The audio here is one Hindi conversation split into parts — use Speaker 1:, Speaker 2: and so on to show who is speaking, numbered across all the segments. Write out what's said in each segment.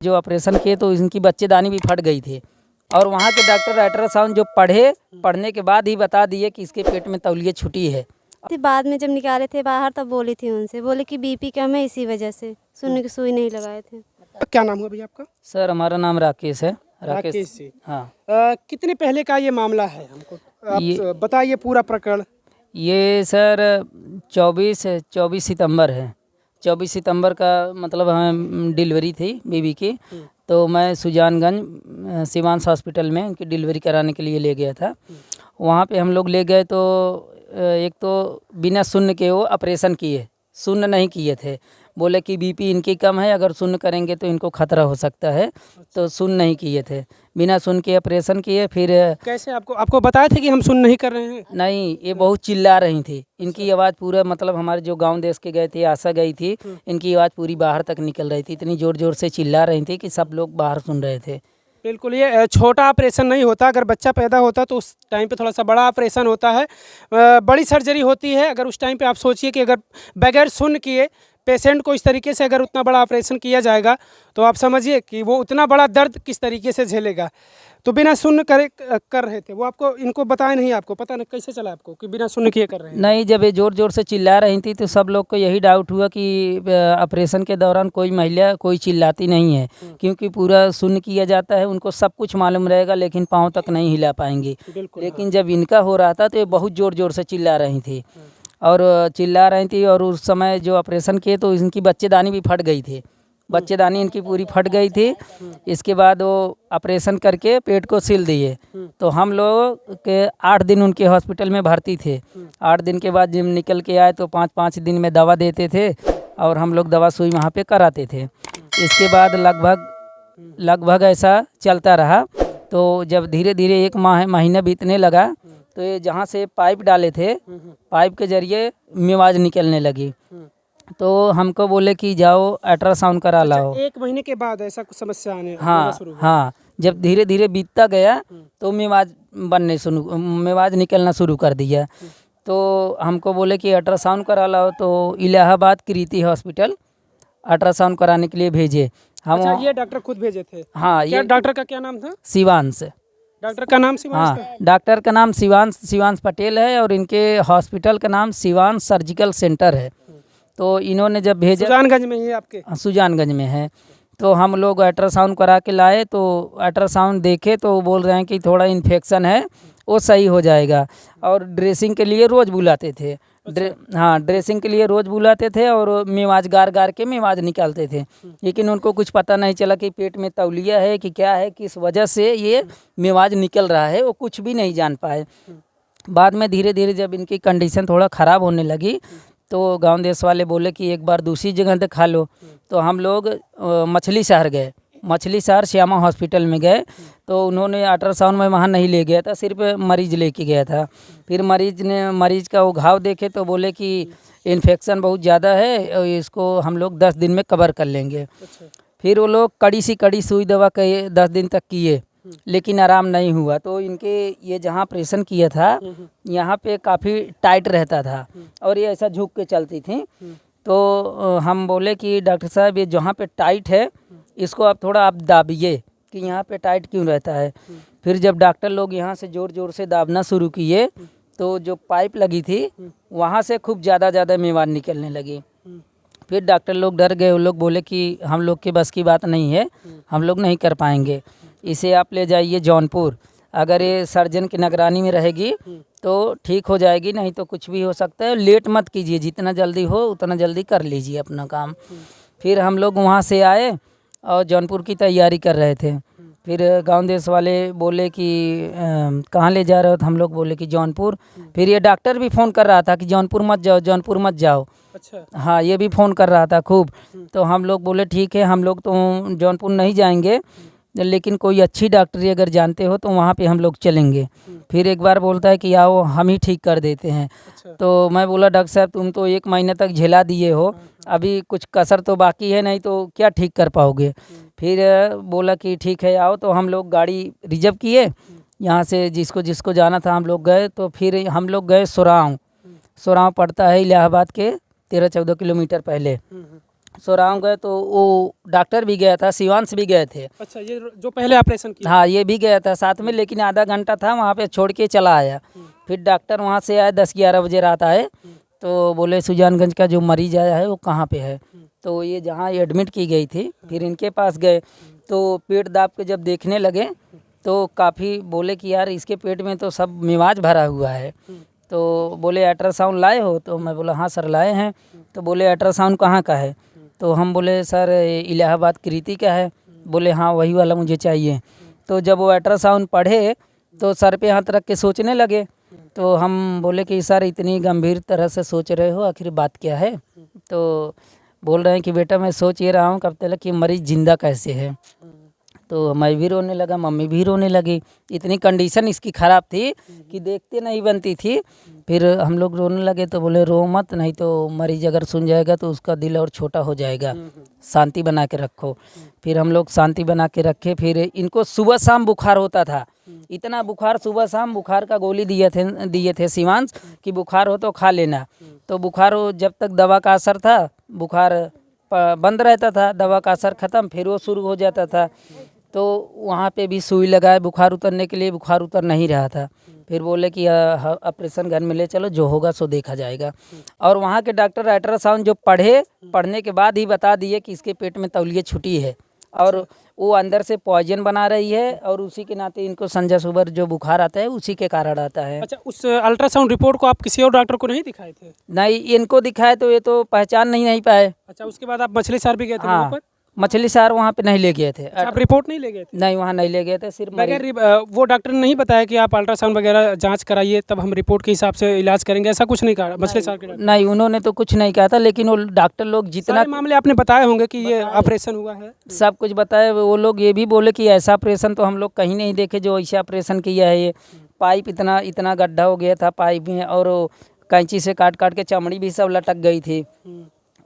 Speaker 1: जो ऑपरेशन किए तो इनकी बच्चेदानी भी फट गई थी और वहाँ के डॉक्टर अल्ट्रासाउंड जो पढ़ने के बाद ही बता दिए कि इसके पेट में तौलिया छुटी है।
Speaker 2: बाद में जब निकाले थे बाहर तब बोली थी उनसे, बोले कि बीपी कम है इसी वजह से सुनने की सुई नहीं लगाए थे।
Speaker 3: क्या नाम हुआ भैया आपका?
Speaker 1: सर हमारा नाम राकेश है।
Speaker 3: राकेश जी।
Speaker 1: हाँ।
Speaker 3: कितने पहले का ये मामला है, हमको आप बताइए पूरा प्रकरण।
Speaker 1: ये सर 24 सितंबर है। 24 सितंबर का मतलब हमें डिलीवरी थी बेबी की, तो मैं सुजानगंज सिवांस हॉस्पिटल में उनकी डिलीवरी कराने के लिए ले गया था। वहाँ पे हम लोग ले गए तो एक तो बिना सुन्न के वो ऑपरेशन किए, सुन्न नहीं किए थे। बोले कि बीपी इनकी कम है, अगर सुन्न करेंगे तो इनको खतरा हो सकता है, तो सुन्न नहीं किए थे, बिना सुन के ऑपरेशन किए। फिर
Speaker 3: कैसे आपको बताया था कि हम सुन नहीं कर रहे हैं?
Speaker 1: नहीं, ये बहुत चिल्ला रही थी, इनकी आवाज़ पूरा मतलब हमारे जो गांव देश के गए थे, आशा गई थी, इनकी आवाज़ पूरी बाहर तक निकल रही थी, इतनी ज़ोर ज़ोर से चिल्ला रही थी कि सब लोग बाहर सुन रहे थे।
Speaker 3: बिल्कुल, ये छोटा ऑपरेशन नहीं होता। अगर बच्चा पैदा होता तो उस टाइम पे थोड़ा सा बड़ा ऑपरेशन होता है, बड़ी सर्जरी होती है। अगर उस टाइम पे आप सोचिए कि अगर बगैर सुन किए पेशेंट को इस तरीके से अगर उतना बड़ा ऑपरेशन किया जाएगा तो आप समझिए कि वो उतना बड़ा दर्द किस तरीके से झेलेगा। तो बिना सुन कर रहे थे वो, आपको इनको बताया नहीं? आपको पता नहीं कैसे चला आपको कि बिना सुन किए कर रहे हैं?
Speaker 1: नहीं, जब ये ज़ोर ज़ोर से चिल्ला रही थी तो सब लोग को यही डाउट हुआ कि ऑपरेशन के दौरान कोई महिला कोई चिल्लाती नहीं है, क्योंकि पूरा सुन्न किया जाता है, उनको सब कुछ मालूम रहेगा लेकिन पाँव तक नहीं हिला पाएंगी। लेकिन जब इनका हो रहा था तो ये बहुत ज़ोर ज़ोर से चिल्ला रही थी और चिल्ला रही थी, और उस समय जो ऑपरेशन किए तो इनकी बच्चेदानी भी फट गई थी, बच्चेदानी इनकी पूरी फट गई थी। इसके बाद वो ऑपरेशन करके पेट को सिल दिए। तो हम लोग के 8 दिन उनके हॉस्पिटल में भर्ती थे। 8 दिन के बाद जब निकल के आए तो 5-5 दिन में दवा देते थे और हम लोग दवा सुई वहाँ पे कराते थे। इसके बाद लगभग ऐसा चलता रहा। तो जब धीरे धीरे 1 महीना बीतने लगा तो ये जहाँ से पाइप डाले थे, पाइप के जरिए मेवाज निकलने लगी। तो हमको बोले कि जाओ अल्ट्रासाउंड करा लाओ।
Speaker 3: 1 महीने के बाद ऐसा कुछ समस्या आने शुरू हुआ?
Speaker 1: हाँ, जब धीरे धीरे बीतता गया तो मेवाज निकलना शुरू कर दिया। तो हमको बोले कि अल्ट्रासाउंड करा लाओ, तो इलाहाबाद कृति हॉस्पिटल अल्ट्रासाउंड कराने के लिए भेजे हम।
Speaker 3: अच्छा, ये डॉक्टर खुद भेजे थे?
Speaker 1: हाँ,
Speaker 3: ये डॉक्टर का क्या नाम था?
Speaker 1: शिवांश।
Speaker 3: डॉक्टर का नाम शिवांश था?
Speaker 1: हाँ, डॉक्टर का नाम शिवांश पटेल है और इनके हॉस्पिटल का नाम शिवांश सर्जिकल सेंटर है। तो इन्होंने जब भेजा,
Speaker 3: सुजानगंज में ही आपके?
Speaker 1: सुजानगंज में है। तो हम लोग अल्ट्रासाउंड करा के लाए, तो अल्ट्रासाउंड देखे तो वो बोल रहे हैं कि थोड़ा इन्फेक्शन है, वो सही हो जाएगा। और ड्रेसिंग के लिए रोज़ बुलाते थे। हाँ, ड्रेसिंग के लिए रोज़ बुलाते थे और मेवाज गार के मेवाज निकालते थे। लेकिन उनको कुछ पता नहीं चला कि पेट में तौलिया है कि क्या है, किस वजह से ये मेवाज निकल रहा है, वो कुछ भी नहीं जान पाए। बाद में धीरे धीरे जब इनकी कंडीशन थोड़ा ख़राब होने लगी तो गांव देश वाले बोले कि एक बार दूसरी जगह दिखा लो। तो हम लोग मछली शहर गए, मछली शहर श्यामा हॉस्पिटल में गए। तो उन्होंने अल्ट्रासाउंड में वहाँ नहीं ले गया था, सिर्फ मरीज़ लेके गया था। फिर मरीज़ का वो घाव देखे तो बोले कि इन्फेक्शन बहुत ज़्यादा है और इसको हम लोग 10 दिन में कवर कर लेंगे। फिर वो लोग कड़ी सुई दवा के 10 दिन तक किए, लेकिन आराम नहीं हुआ। तो इनके ये जहाँ ऑपरेशन किया था यहाँ पे काफ़ी टाइट रहता था और ये ऐसा झुक के चलती थी। तो हम बोले कि डॉक्टर साहब ये जहाँ पे टाइट है इसको आप थोड़ा दाबिए कि यहाँ पे टाइट क्यों रहता है। फिर जब डॉक्टर लोग यहाँ से ज़ोर ज़ोर से दाबना शुरू किए तो जो पाइप लगी थी वहाँ से खूब ज़्यादा मेवाज निकलने लगी। फिर डॉक्टर लोग डर गए, वो लोग बोले कि हम लोग के बस की बात नहीं है, हम लोग नहीं कर पाएंगे, इसे आप ले जाइए जौनपुर। अगर ये सर्जन की निगरानी में रहेगी तो ठीक हो जाएगी, नहीं तो कुछ भी हो सकता है। लेट मत कीजिए, जितना जल्दी हो उतना जल्दी कर लीजिए अपना काम। फिर हम लोग वहाँ से आए और जौनपुर की तैयारी कर रहे थे। फिर गांव देश वाले बोले कि कहाँ ले जा रहे हो, तो हम लोग बोले कि जौनपुर। फिर ये डॉक्टर भी फ़ोन कर रहा था कि जौनपुर मत जाओ, जौनपुर मत जाओ।
Speaker 3: अच्छा।
Speaker 1: हाँ, ये भी फ़ोन कर रहा था खूब। तो हम लोग बोले ठीक है, हम लोग तो जौनपुर नहीं जाएंगे, लेकिन कोई अच्छी डॉक्टरी अगर जानते हो तो वहाँ पे हम लोग चलेंगे। फिर एक बार बोलता है कि आओ हम ही ठीक कर देते हैं।
Speaker 3: अच्छा।
Speaker 1: तो मैं बोला डॉक्टर साहब तुम तो 1 महीने तक झेला दिए हो, अभी कुछ कसर तो बाकी है, नहीं तो क्या ठीक कर पाओगे। फिर बोला कि ठीक है आओ। तो हम लोग गाड़ी रिजर्व किए, यहाँ से जिसको जाना था हम लोग गए। तो फिर हम लोग गए सोराव पड़ता है इलाहाबाद के 13-14 किलोमीटर पहले। सोराव गए तो वो डॉक्टर भी गया था, शिवांश भी गए थे।
Speaker 3: अच्छा, ये जो पहले ऑपरेशन किया।
Speaker 1: हाँ, ये भी गया था साथ में, लेकिन आधा घंटा था वहाँ पे छोड़ के चला आया। फिर डॉक्टर वहाँ से आए 10-11 बजे रात आए, तो बोले सुजानगंज का जो मरीज आया है वो कहाँ पे है। तो ये जहाँ एडमिट की गई थी, फिर इनके पास गए तो पेट दाब के जब देखने लगे तो काफ़ी बोले कि यार इसके पेट में तो सब मिवाज भरा हुआ है। तो बोले अल्ट्रासाउंड लाए हो? तो मैं बोला हाँ सर लाए हैं। तो बोले अल्ट्रासाउंड कहाँ का है? तो हम बोले सर इलाहाबाद कृति का है। बोले हाँ वही वाला मुझे चाहिए। तो जब वो अल्ट्रासाउंड पढ़े तो सर पे हाथ रख के सोचने लगे। तो हम बोले कि सर इतनी गंभीर तरह से सोच रहे हो, आखिर बात क्या है? तो बोल रहे हैं कि बेटा मैं सोच ये रहा हूँ कब तक कि मरीज़ जिंदा कैसे है। तो मैं भी रोने लगा, मम्मी भी रोने लगी। इतनी कंडीशन इसकी ख़राब थी कि देखते नहीं बनती थी। फिर हम लोग रोने लगे तो बोले रो मत, नहीं तो मरीज अगर सुन जाएगा तो उसका दिल और छोटा हो जाएगा, शांति बना के रखो। फिर हम लोग शांति बना के रखे। फिर इनको सुबह शाम बुखार होता था, इतना बुखार, सुबह शाम बुखार का गोली दिए थे शिवांश कि बुखार हो तो खा लेना। तो बुखार हो जब तक दवा का असर था बुखार बंद रहता था, दवा का असर ख़त्म फिर वो शुरू हो जाता था। तो वहाँ पे भी सुई लगाए बुखार उतरने के लिए, बुखार उतर नहीं रहा था। फिर बोले कि ऑपरेशन घर में ले चलो, जो होगा सो देखा जाएगा। और वहाँ के डॉक्टर अल्ट्रासाउंड जो पढ़ने के बाद ही बता दिए कि इसके पेट में तौलिया छुटी है और वो अंदर से पॉइजन बना रही है, और उसी के नाते इनको संजा सुबर जो बुखार आता है उसी के कारण आता है।
Speaker 3: अच्छा, उस अल्ट्रासाउंड रिपोर्ट को आप किसी और डॉक्टर को नहीं दिखाए थे?
Speaker 1: नहीं, इनको दिखाए तो ये तो पहचान नहीं पाए।
Speaker 3: अच्छा, उसके बाद आप मछली शहर भी गए थे वहाँ
Speaker 1: हाँ,
Speaker 3: पर?
Speaker 1: मछली शहर वहाँ पे नहीं ले गए थे।
Speaker 3: अच्छा, आप रिपोर्ट नहीं ले गए थे?
Speaker 1: नहीं, वहाँ नहीं ले गए थे, सिर्फ
Speaker 3: बगैर वो डॉक्टर ने नहीं बताया कि आप अल्ट्रासाउंड वगैरह जांच कराइए तब हम रिपोर्ट के हिसाब से इलाज करेंगे, ऐसा कुछ नहीं कहा मछली शहर के डॉक्टर?
Speaker 1: नहीं, उन्होंने तो कुछ नहीं कहा था, लेकिन वो डॉक्टर लोग जितना
Speaker 3: सारे मामले आपने बताए होंगे कि ये ऑपरेशन हुआ है।
Speaker 1: सब कुछ बताए, वो लोग ये भी बोले कि ऐसा ऑपरेशन तो हम लोग कहीं नहीं देखे जो ऐसा ऑपरेशन किया है। ये पाइप इतना इतना गड्ढा हो गया था पाइप में, और वो कैंची से काट काट के चमड़ी भी सब लटक गई थी।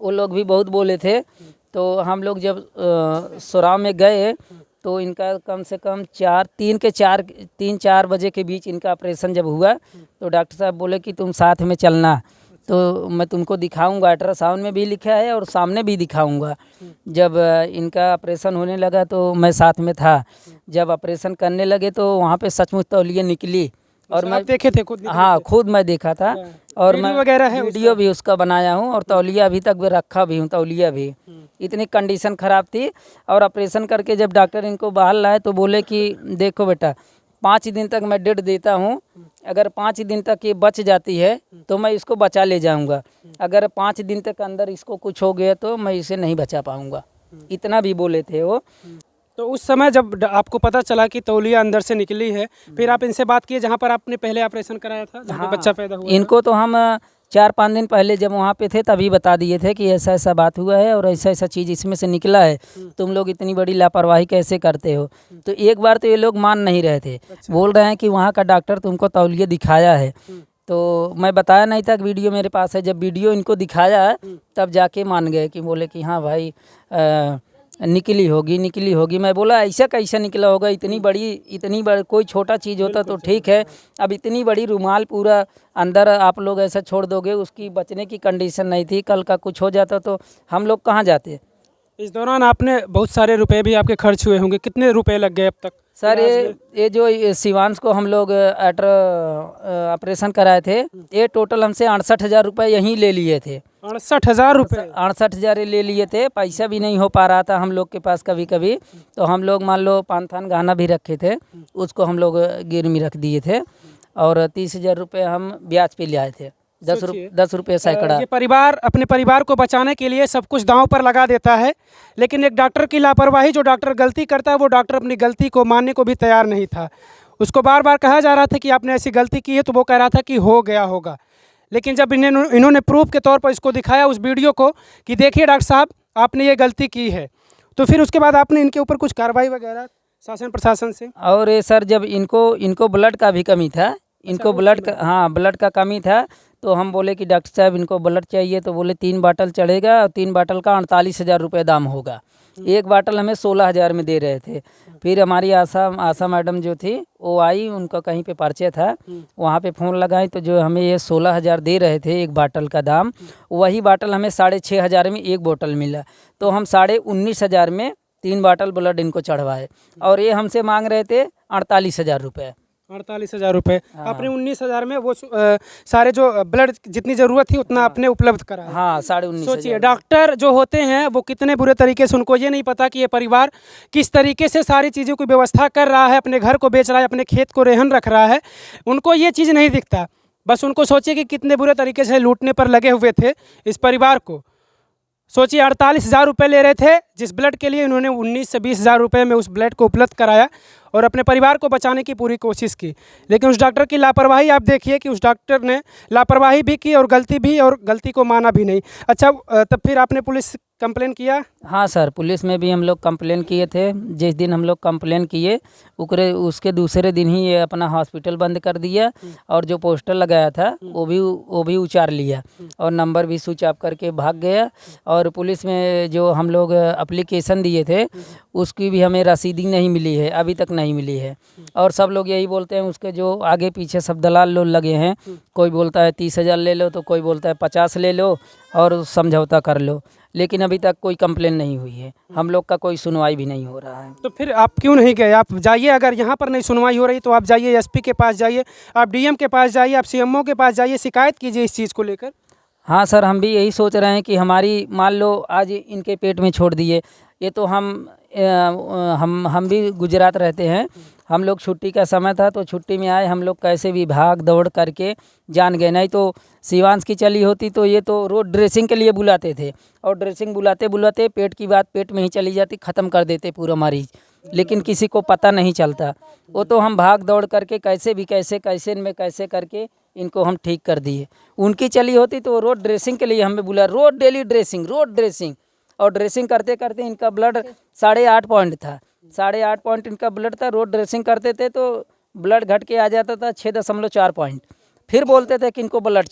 Speaker 1: वो लोग भी बहुत बोले थे। तो हम लोग जब सोराव में गए तो इनका कम से कम 3-4 बजे के बीच इनका ऑपरेशन जब हुआ तो डॉक्टर साहब बोले कि तुम साथ में चलना, तो मैं तुमको दिखाऊंगा, अल्ट्रासाउंड में भी लिखा है और सामने भी दिखाऊंगा। जब इनका ऑपरेशन होने लगा तो मैं साथ में था। जब ऑपरेशन करने लगे तो वहाँ पे सचमुच तौलिया निकली, और मैं
Speaker 3: देखे थे खुद?
Speaker 1: हाँ, खुद मैं देखा था, और मैं
Speaker 3: वगैरह है
Speaker 1: वीडियो भी उसका बनाया हूँ, और तौलिया अभी तक भी रखा भी हूँ, तौलिया भी। इतनी कंडीशन ख़राब थी। और ऑपरेशन करके जब डॉक्टर इनको बाहर लाए तो बोले कि देखो बेटा 5 दिन तक मैं डेट देता हूँ, अगर 5 दिन तक ये बच जाती है तो मैं इसको बचा ले जाऊँगा, अगर 5 दिन तक अंदर इसको कुछ हो गया तो मैं इसे नहीं बचा पाऊँगा, इतना भी बोले थे वो।
Speaker 3: तो उस समय जब आपको पता चला कि तौलिया अंदर से निकली है, फिर आप इनसे बात किए जहाँ पर आपने पहले ऑपरेशन कराया था, जहाँ पे बच्चा पैदा हुआ?
Speaker 1: इनको तो हम 4-5 दिन पहले जब वहाँ पे थे तभी बता दिए थे कि ऐसा ऐसा बात हुआ है और ऐसा ऐसा चीज़ इसमें से निकला है, तुम लोग इतनी बड़ी लापरवाही कैसे करते हो। तो एक बार तो ये लोग मान नहीं रहे थे, बोल रहे हैं कि वहाँ का डॉक्टर तुमको तौलिया दिखाया है। तो मैं बताया नहीं था कि वीडियो मेरे पास है। जब वीडियो इनको दिखाया तब जाके मान गए कि बोले कि हाँ भाई निकली होगी। मैं बोला ऐसा कैसा निकला होगा, इतनी बड़ी कोई छोटा चीज़ होता तो ठीक है, अब इतनी बड़ी रुमाल पूरा अंदर आप लोग ऐसा छोड़ दोगे, उसकी बचने की कंडीशन नहीं थी। कल का कुछ हो जाता तो हम लोग कहाँ जाते।
Speaker 3: इस दौरान आपने बहुत सारे रुपए भी आपके खर्च हुए होंगे, कितने रुपए लग गए अब तक?
Speaker 1: सर ये जो शिवांश को हम लोग ऑपरेशन कराए थे, ये टोटल हमसे 68,000 रुपये यहीं ले लिए थे।
Speaker 3: 68,000 रुपये?
Speaker 1: 68,000 ले लिए थे। पैसा भी नहीं हो पा रहा था हम लोग के पास कभी कभी, तो हम लोग मान लो पान-थान गहना भी रखे थे, उसको हम लोग गिरवी रख दिए थे, और 30,000 रुपये हम ब्याज पे ले आए थे। 10 रुपये सैकड़ा।
Speaker 3: ये परिवार अपने परिवार को बचाने के लिए सब कुछ दांव पर लगा देता है, लेकिन एक डॉक्टर की लापरवाही, जो डॉक्टर गलती करता है वो डॉक्टर अपनी गलती को मानने को भी तैयार नहीं था। उसको बार बार कहा जा रहा था कि आपने ऐसी गलती की है, तो वो कह रहा था कि हो गया होगा। लेकिन जब इन्होंने प्रूफ के तौर पर इसको दिखाया उस वीडियो को कि देखिए डॉक्टर साहब आपने ये गलती की है, तो फिर उसके बाद आपने इनके ऊपर कुछ कार्रवाई वगैरह शासन प्रशासन से?
Speaker 1: और ये सर जब इनको ब्लड का भी कमी था, इनको ब्लड का कमी था, तो हम बोले कि डॉक्टर साहब इनको ब्लड चाहिए, तो बोले 3 बाटल चढ़ेगा और 3 बाटल का 48,000 रुपये दाम होगा। एक बाटल हमें 16,000 में दे रहे थे। फिर हमारी आशा मैडम जो थी वो आई, उनका कहीं पे परिचय था, वहाँ पे फ़ोन लगाई तो जो हमें ये 16,000 दे रहे थे एक बाटल का दाम, वही बाटल हमें 6,500 में एक बोतल मिला। तो हम 19,500 में 3 बाटल ब्लड इनको चढ़वाए और ये हमसे मांग रहे थे 48,000 रुपये।
Speaker 3: 48,000 रुपये।
Speaker 1: हाँ।
Speaker 3: आपने 19,000 में वो सारे जो ब्लड जितनी ज़रूरत थी उतना आपने उपलब्ध कराया।
Speaker 1: हाँ, 19,500।
Speaker 3: सोचिए डॉक्टर जो होते हैं वो कितने बुरे तरीके से, उनको ये नहीं पता कि ये परिवार किस तरीके से सारी चीज़ों की व्यवस्था कर रहा है, अपने घर को बेच रहा है, अपने खेत को रेहन रख रहा है, उनको ये चीज़ नहीं दिखता। बस उनको सोचिए कि कितने बुरे तरीके से लूटने पर लगे हुए थे इस परिवार को। सोचिए 48,000 रुपये ले रहे थे, जिस ब्लड के लिए इन्होंने 19 से 20,000 रुपये में उस ब्लड को उपलब्ध कराया और अपने परिवार को बचाने की पूरी कोशिश की। लेकिन उस डॉक्टर की लापरवाही आप देखिए कि उस डॉक्टर ने लापरवाही भी की और गलती को माना भी नहीं। अच्छा, तब फिर आपने पुलिस कंप्लेन किया?
Speaker 1: हाँ सर, पुलिस में भी हम लोग कंप्लेन किए थे। जिस दिन हम लोग कंप्लेन किए उसके दूसरे दिन ही ये अपना हॉस्पिटल बंद कर दिया और जो पोस्टर लगाया था वो भी उतार लिया और नंबर भी स्विच ऑफ करके भाग गया। और पुलिस में जो हम लोग एप्लीकेशन दिए थे उसकी भी हमें रसीदी नहीं मिली है, अभी तक नहीं मिली है। और सब लोग यही बोलते हैं, उसके जो आगे पीछे सब दलाल लोग लगे हैं, कोई बोलता है 30,000 ले लो तो कोई बोलता है 50 ले लो और समझौता कर लो, लेकिन अभी तक कोई कंप्लेन नहीं हुई है, हम लोग का कोई सुनवाई भी नहीं हो रहा है।
Speaker 3: तो फिर आप क्यों नहीं गए? आप जाइए, अगर यहाँ पर नहीं सुनवाई हो रही तो आप जाइए एसपी के पास जाइए, आप डीएम के पास जाइए, आप सीएमओ के पास जाइए, शिकायत कीजिए इस चीज़ को लेकर।
Speaker 1: हाँ सर, हम भी यही सोच रहे हैं कि हमारी मान लो आज इनके पेट में छोड़ दिए, ये तो हम भी गुजरात रहते हैं, हम लोग छुट्टी का समय था तो छुट्टी में आए, हम लोग कैसे भी भाग दौड़ करके जान गए। नहीं तो शिवांश की चली होती तो ये तो रोज ड्रेसिंग के लिए बुलाते थे और ड्रेसिंग बुलाते बुलाते पेट की बात पेट में ही चली जाती, ख़त्म कर देते पूरा मरीज, लेकिन किसी को पता नहीं चलता। वो तो हम भाग दौड़ करके कैसे करके इनको हम ठीक कर दिए। उनकी चली होती तो रोज ड्रेसिंग के लिए हमें बुला, रोज डेली ड्रेसिंग और ड्रेसिंग करते करते इनका ब्लड 8.5 पॉइंट था, 8.5 पॉइंट इनका ब्लड था। रोज ड्रेसिंग करते थे तो ब्लड घट के आ जाता था 6.4 पॉइंट। फिर बोलते थे कि इनको ब्लड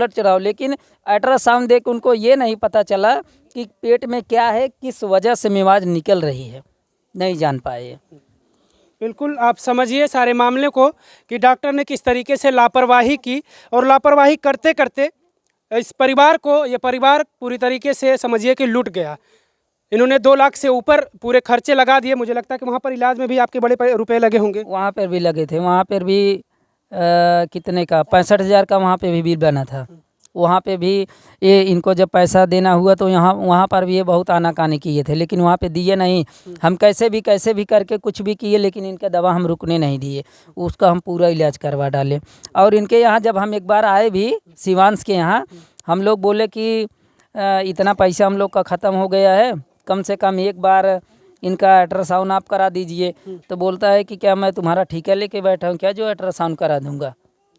Speaker 1: चढ़ाओ, लेकिन अल्ट्रासाउंड देख उनको ये नहीं पता चला कि पेट में क्या है, किस वजह से मेवाज निकल रही है, नहीं जान पाए।
Speaker 3: बिल्कुल, आप समझिए सारे मामले को कि डॉक्टर ने किस तरीके से लापरवाही की और लापरवाही करते करते इस परिवार को, ये परिवार पूरी तरीके से समझिए कि लूट गया। इन्होंने 2 लाख से ऊपर पूरे खर्चे लगा दिए। मुझे लगता है कि वहाँ पर इलाज में भी आपके बड़े रुपए लगे होंगे।
Speaker 1: वहाँ पर भी लगे थे, वहाँ पर भी कितने का 65,000 का वहाँ पे भी बिल बना था। वहाँ पे भी ये इनको जब पैसा देना हुआ तो वहाँ पर भी ये बहुत आनाकानी किए थे, लेकिन वहाँ पे दिए नहीं। हम कैसे भी करके कुछ भी किए, लेकिन इनका दवा हम रुकने नहीं दिए, उसका हम पूरा इलाज करवा डाले। और इनके यहाँ जब हम एक बार आए भी शिवांश के यहाँ, हम लोग बोले कि इतना पैसा हम लोग का ख़त्म हो गया है, कम से कम एक बार इनका अल्ट्रासाउंड आप करा दीजिए। तो बोलता है कि क्या मैं तुम्हारा ठेका लेके बैठा हूँ क्या जो अल्ट्रासाउंड करा दूंगा,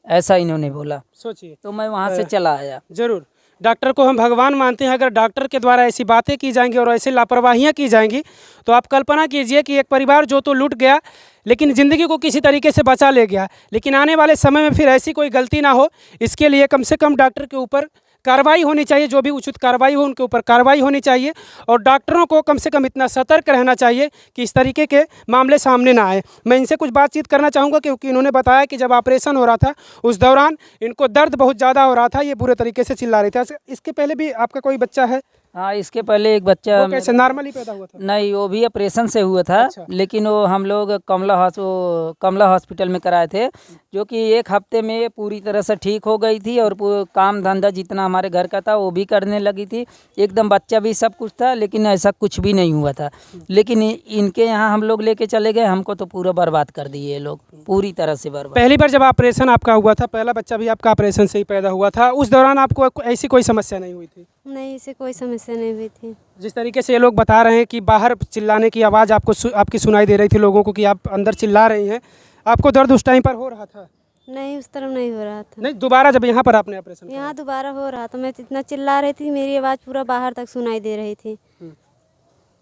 Speaker 1: ऐसा इन्होंने बोला।
Speaker 3: सोचिए,
Speaker 1: तो मैं वहाँ से चला आया।
Speaker 3: जरूर डॉक्टर को हम भगवान मानते हैं। अगर डॉक्टर के द्वारा ऐसी बातें की जाएंगी और ऐसी लापरवाहियाँ की जाएंगी तो आप कल्पना कीजिए कि एक परिवार जो तो लूट गया लेकिन ज़िंदगी को किसी तरीके से बचा ले गया, लेकिन आने वाले समय में फिर ऐसी कोई गलती ना हो, इसके लिए कम से कम डॉक्टर के ऊपर कार्रवाई होनी चाहिए। जो भी उचित कार्रवाई हो उनके ऊपर कार्रवाई होनी चाहिए और डॉक्टरों को कम से कम इतना सतर्क रहना चाहिए कि इस तरीके के मामले सामने ना आए। मैं इनसे कुछ बातचीत करना चाहूँगा क्योंकि इन्होंने बताया कि जब ऑपरेशन हो रहा था उस दौरान इनको दर्द बहुत ज़्यादा हो रहा था, ये बुरे तरीके से चिल्ला रहे थे। इसके पहले भी आपका कोई बच्चा है?
Speaker 1: हाँ, इसके पहले एक बच्चा
Speaker 3: वो कैसे नॉर्मली पैदा हुआ था?
Speaker 1: नहीं, वो भी ऑपरेशन से हुआ था।
Speaker 3: अच्छा।
Speaker 1: लेकिन वो हम लोग कमला हॉस्पिटल में कराए थे, जो कि 1 हफ्ते में पूरी तरह से ठीक हो गई थी और काम धंधा जितना हमारे घर का था वो भी करने लगी थी, एकदम बच्चा भी सब कुछ था, लेकिन ऐसा कुछ भी नहीं हुआ था। लेकिन इनके यहाँ हम लोग लेके चले गए, हमको तो पूरा बर्बाद कर दिए ये लोग, पूरी तरह से बर्बाद।
Speaker 3: पहली बार जब ऑपरेशन आपका हुआ था, पहला बच्चा भी आपका ऑपरेशन से ही पैदा हुआ था, उस दौरान आपको ऐसी कोई समस्या नहीं हुई थी?
Speaker 2: नहीं, इसे कोई समस्या नहीं हुई थी।
Speaker 3: जिस तरीके से ये लोग बता रहे हैं कि बाहर चिल्लाने की आवाज़ आपकी सुनाई दे रही थी लोगों को कि आप अंदर चिल्ला रही हैं, आपको दर्द उस टाइम पर हो रहा था?
Speaker 2: नहीं, उस तरफ नहीं हो रहा था।
Speaker 3: नहीं, दोबारा जब यहाँ पर आपने ऑपरेशन
Speaker 2: यहाँ दोबारा हो रहा था, मैं जितना चिल्ला रही थी मेरी आवाज़ पूरा बाहर तक सुनाई दे रही थी।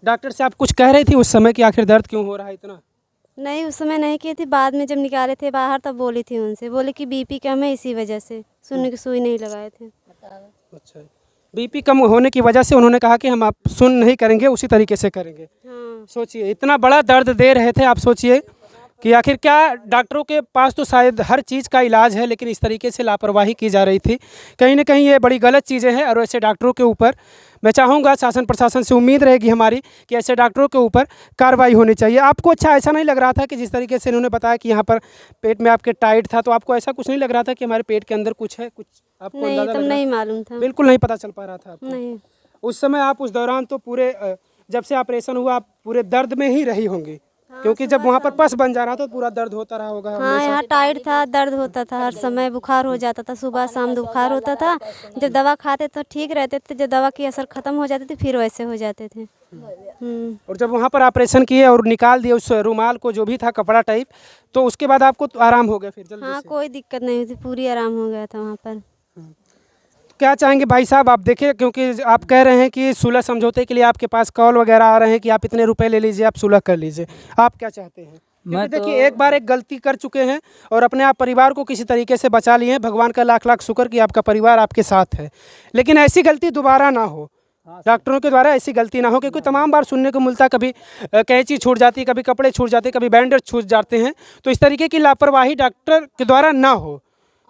Speaker 3: डॉक्टर से आप कुछ कह रही थी उस समय कि आखिर दर्द क्यों हो रहा है इतना?
Speaker 2: नहीं, उस समय नहीं की थी, बाद में जब निकाले थे बाहर तब बोली थी उनसे, बोले कि बीपी कम है इसी वजह से, सुनने की सुई नहीं लगाए थे।
Speaker 3: अच्छा, बीपी कम होने की वजह से उन्होंने कहा कि हम आप सुन नहीं करेंगे, उसी तरीके से करेंगे।
Speaker 2: हाँ।
Speaker 3: सोचिए इतना बड़ा दर्द दे रहे थे, आप सोचिए कि आखिर क्या डॉक्टरों के पास तो शायद हर चीज़ का इलाज है, लेकिन इस तरीके से लापरवाही की जा रही थी। कहीं ना कहीं ये बड़ी गलत चीज़ें हैं और ऐसे डॉक्टरों के ऊपर मैं चाहूँगा शासन प्रशासन से उम्मीद रहेगी हमारी कि ऐसे डॉक्टरों के ऊपर कार्रवाई होनी चाहिए। आपको अच्छा ऐसा नहीं लग रहा था कि जिस तरीके से इन्होंने बताया कि यहाँ पर पेट में आपके टाइट था, तो आपको ऐसा कुछ नहीं लग रहा था कि हमारे पेट के अंदर कुछ है? कुछ आपको
Speaker 2: नहीं,
Speaker 3: अंदाजा
Speaker 2: तब
Speaker 3: लग रहा
Speaker 2: नहीं मालूम था।
Speaker 3: बिल्कुल नहीं पता चल पा रहा था आपको?
Speaker 2: नहीं।
Speaker 3: उस समय आप उस दौरान तो पूरे जब से ऑपरेशन हुआ आप पूरे दर्द में ही रही होंगी, क्योंकि जब वहाँ पर पस बन जा रहा था तो पूरा दर्द होता रहा होगा।
Speaker 2: हाँ, यहाँ टाइट था, दर्द होता था, हर समय बुखार हो जाता था, सुबह शाम बुखार होता था। जब दवा खाते तो ठीक रहते थे, जब दवा की असर खत्म हो जाती थी फिर वैसे हो जाते थे।
Speaker 3: और जब वहाँ पर ऑपरेशन किए और निकाल दिए उस रुमाल को जो भी था कपड़ा टाइप, तो उसके बाद आपको तो आराम हो गया फिर जल्दी
Speaker 2: हाँ,
Speaker 3: से?
Speaker 2: कोई दिक्कत नहीं हुई थी, पूरी आराम हो गया था वहाँ पर।
Speaker 3: क्या चाहेंगे भाई साहब आप? देखिए क्योंकि आप कह रहे हैं कि सुलह समझौते के लिए आपके पास कॉल वगैरह आ रहे हैं कि आप इतने रुपए ले लीजिए, आप सुलह कर लीजिए, आप क्या चाहते हैं? क्योंकि
Speaker 1: मैं तो
Speaker 3: देखिए एक बार एक गलती कर चुके हैं और अपने आप परिवार को किसी तरीके से बचा लिए हैं। भगवान का लाख लाख शुक्र कि आपका परिवार आपके साथ है, लेकिन ऐसी गलती दोबारा ना हो, डॉक्टरों के द्वारा ऐसी गलती ना हो, क्योंकि तमाम बार सुनने को मिलता, कभी कैंची छूट जाती है, कभी कपड़े छूट जाते हैं, कभी बैंडेज छूट जाते हैं। तो इस तरीके की लापरवाही डॉक्टर के द्वारा ना हो।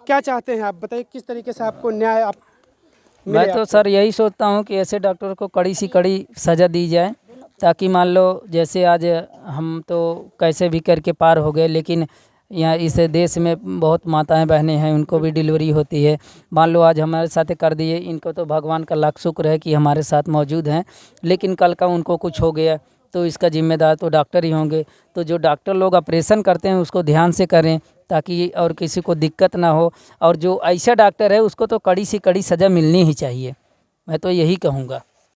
Speaker 3: क्या चाहते हैं आप बताइए, किस तरीके से आपको न्याय आप
Speaker 1: मैं तो सर यही सोचता हूँ कि ऐसे डॉक्टर को कड़ी सी कड़ी सज़ा दी जाए, ताकि मान लो जैसे आज हम तो कैसे भी करके पार हो गए, लेकिन यहाँ इस देश में बहुत माताएं बहनें हैं, उनको भी डिलीवरी होती है। मान लो आज हमारे साथ कर दिए, इनको तो भगवान का लाख शुक्र है कि हमारे साथ मौजूद हैं, लेकिन कल का उनको कुछ हो गया तो इसका जिम्मेदार तो डॉक्टर ही होंगे। तो जो डॉक्टर लोग ऑपरेशन करते हैं उसको ध्यान से करें, ताकि और किसी को दिक्कत ना हो। और जो ऐसा डॉक्टर है उसको तो कड़ी सी कड़ी सज़ा मिलनी ही चाहिए, मैं तो यही कहूँगा।